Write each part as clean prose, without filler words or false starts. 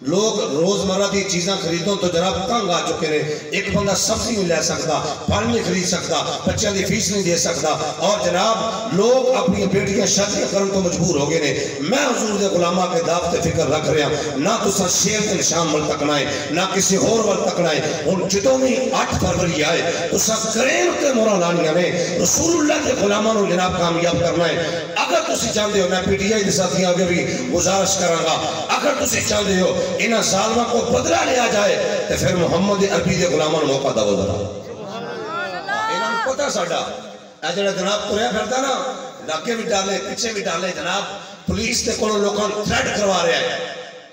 لوگ روزمرہ دی چیزاں خریدوں تو جناب تنگ آ چکے ہیں. ایک بندہ سبزی نہیں لے سکتا, پھل نہیں خرید سکتا, بچوں کی فیس نہیں دے سکتا, اور جناب لوگ اپنی بیٹیاں شادیاں کرن تو مجبور ہو گئے ہیں. میں حضور دے غلاماں کے دعوت فکر رکھ رہا ہوں, نہ تساں شیر دے نشان ول تکنا ہے, نہ کسی ہور ول تکنا ہے. ہن جدوں بھی 8 فروری آئے تساں کرین تے موراں لانیاں نے, رسول اللہ کے غلاماں نو جناب کامیاب کرنا ہے. اگر تسی چاہتے ہو, میں پی ٹی آئی دے ساتھیاں اگے بھی گزارش کراں گا, اگر تسی چاہتے ہو انہاں ظالماں کو بدلہ لیا جائے تو پھر محمد عربی دے غلاماں نو موقع دو ذرا. انہاں نوں پتہ ساڈا اے جڑا جناب تریا پھردا نا, لاگے بھی ڈالے پیچھے بھی ڈالے, جناب پولیس تے کولوں لوکاں تھریٹ کروا رہا ہے,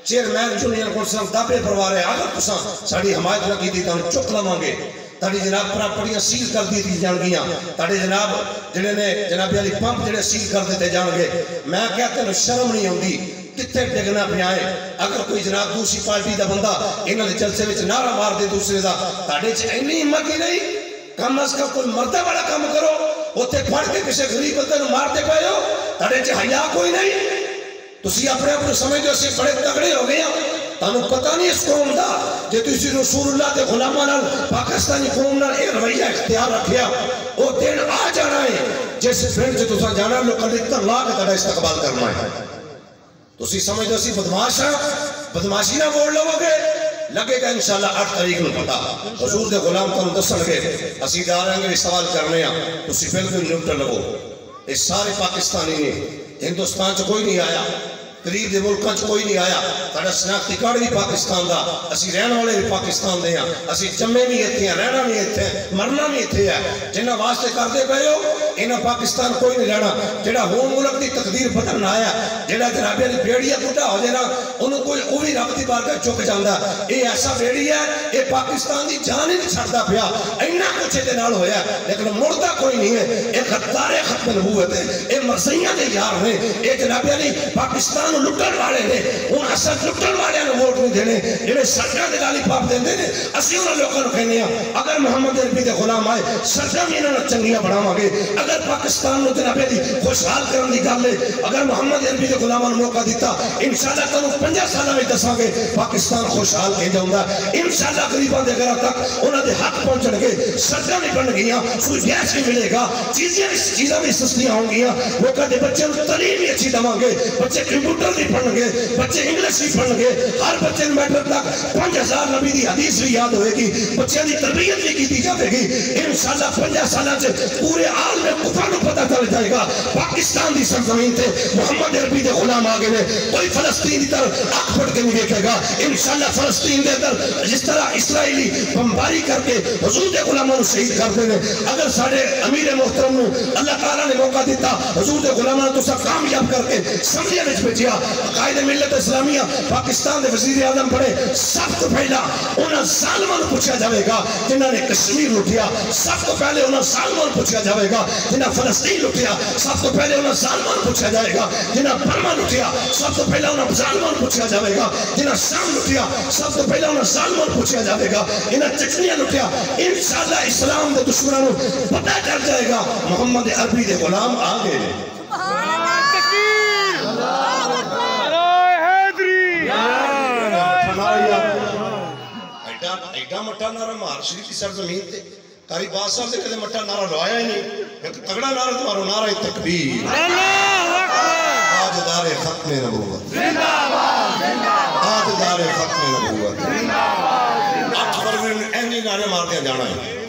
چیئرمین یونین کو سب دعوے کروا رہے ہیں. اگر تساں ساڈی حمایت نہ کیتی تاں چک لواں گے, تاڑی جناب پراپرٹیاں سیل کر دی جان گیاں, تاڑی جناب جڑے نے جناب علی پمپ جڑے سیل کر دیتے جان گے. میں کہتے ہیں شرم نہیں ہوندی, کتے ڈگنا پہ آئے. اگر کوئی جناب دوسری پارٹی دا بندہ انہاں دے جلسے وچ نعرہ مار دے دوسرے دا, تاڑے چ اینی ہمت ہی نہیں, کم از کم کوئی مردہ والا کام کرو. اوتھے پھڑ کے کسی غریب بندے نوں مارتے پئے ہو, تاڑے چ حیا کوئی نہیں. تسی اپنے آپ کو سمجھو اسی بڑے تگڑے ہو گئے ہیں, تانوں پتہ نہیں اس قوم دا جے تسی رسول اللہ دے غلاماں نال پاکستانی قوم نال اے رویہ اختیار رکھیا, او دن آ جانا ہے جس پنڈ چ تساں جانا لوکاں دے لا کے تہاڈا استقبال کرنا ہے. تسی سمجھو اسی بدماش ہیں, بدماشی نہ بول لو گے, لگے گا انشاءاللہ 8 تاریخ نو پتہ. حضور دے غلام تانوں دسن گے, اسی جا رہے ہیں سوال کرنے ہیں, تسی بالکل نمٹ لگو. یہ سارے پاکستانی نے, ہندوستان چ کوئی نہیں آیا, قریب دے ملکاں چ کوئی نہیں آیا. ساڈا شناختی کارڈ بھی پاکستان دا, اسی رہن والے بھی پاکستان دے ہیں, اسی جمے بھی ایتھے ہیں, رہنا بھی ایتھے ہیں, مرنا بھی ایتھے ہے. جنہاں واسطے کردے پئے ہو انہاں پاکستان کوئی نہیں رہنا. جڑا ہون ملک دی تقدیر بدلن آیا, جڑا جناب علی بیڑیا بڈھا ہو جائے نا, انہوں کوئی او بھی رب دی بارگاہ چک جاندا. اے ایسا بیڑی ہے, اے پاکستان دی جان ہی نہیں چھڑدا پیا. اینا کچھ دے نال ہویا لیکن مردہ کوئی نہیں ہے. اے غدار ختم نبوت ہے, اے مرزیاں دے یار نے, اے جناب علی پاکستان لٹن والے نے. ہن اساں لٹن والے نوں ووٹ نہیں دینے, جڑے سرکار دے لالی پاپ دیندے نے, اسی انہاں لوکاں نوں کہنے ہاں اگر محمد عربی دے غلام آئے سرکار بھی انہاں نوں چنگیاں بناواں گے. اگر پاکستان نوں جناب علی خوشحال کرن دی گل ہے, اگر محمد عربی دے غلاماں نوں موقع دیتا, انشاءاللہ تانوں 50 سالاں وچ دساں گے پاکستان خوشحال ہو جاوندا. انشاءاللہ غریباں دے گھراں تک انہاں دے حق پہنچن گے, سڑکاں نہیں بن گئیاں, کوئی گیس نہیں ملے گا, چیزاں بھی سستیاں ہوں گیاں, لوکاں دے بچے نوں تعلیم بھی اچھی دواں گے, بچے کمپیوٹر بھی پڑھن گے, بچے انگلش بھی پڑھن گے, ہر بچے نوں میٹرک تک 5000 نبی دی حدیث بھی یاد ہوئے گی, بچیاں دی تربیت بھی کیتی جاوے گی. انشاءاللہ 50 سالاں سے پورے عالم کفر نوں پتہ چل جائے گا پاکستان دی سرزمین تے محمد عربی دے غلام آ گئے نے. کوئی فلسطین دی طرف اکھ پھڑ کے نہیں دیکھے گا. انشاءاللہ فلسطین دے اندر جس طرح اسرائیلی بمباری کر کے حضور دے غلاماں نوں شہید کرتے ہیں, اگر ساڈے امیر محترم نوں اللہ تعالیٰ نے موقع دیتا حضور دے غلاماں نوں تساں کامیاب کر کے سمجھے وچ بھیجیا, قائد ملت اسلامیہ پاکستان دے وزیر اعظم بڑے, سب تو پہلا انہاں ظالماں نوں پوچھا جاوے گا جنہاں نے کشمیر لٹیا, سب تو پہلے انہاں ظالماں نوں پوچھا جاوے گا جنہاں فلسطین لٹیا, سب تو پہلے انہاں ظالماں نوں پوچھا جائے گا جنہاں برما لٹیا, سب تو پہلے انہاں ظالماں نوں پوچھا جاوے گا جنہاں شام لٹیا, سب تو پہلے انہاں ظالماں نوں پوچھا جاوے گا جنہاں چچنیاں لٹیا. انشاءاللہ اسلام دے دشمناں نوں پتہ چل جائے گا محمد عربی دے غلام آ گئے. ایڈا مٹا نعرہ مہار شریف کی سرزمین تے قاری باز صاحب نے کدے مٹا نعرہ لوایا ہی نہیں. ایک تگڑا نعرہ تمہارا نعرہ تکبیر, تاجدار ختم نبوت, تاجدار ختم نبوت. 8 فروری میں اینی نعرے مار دیا جانا ہے.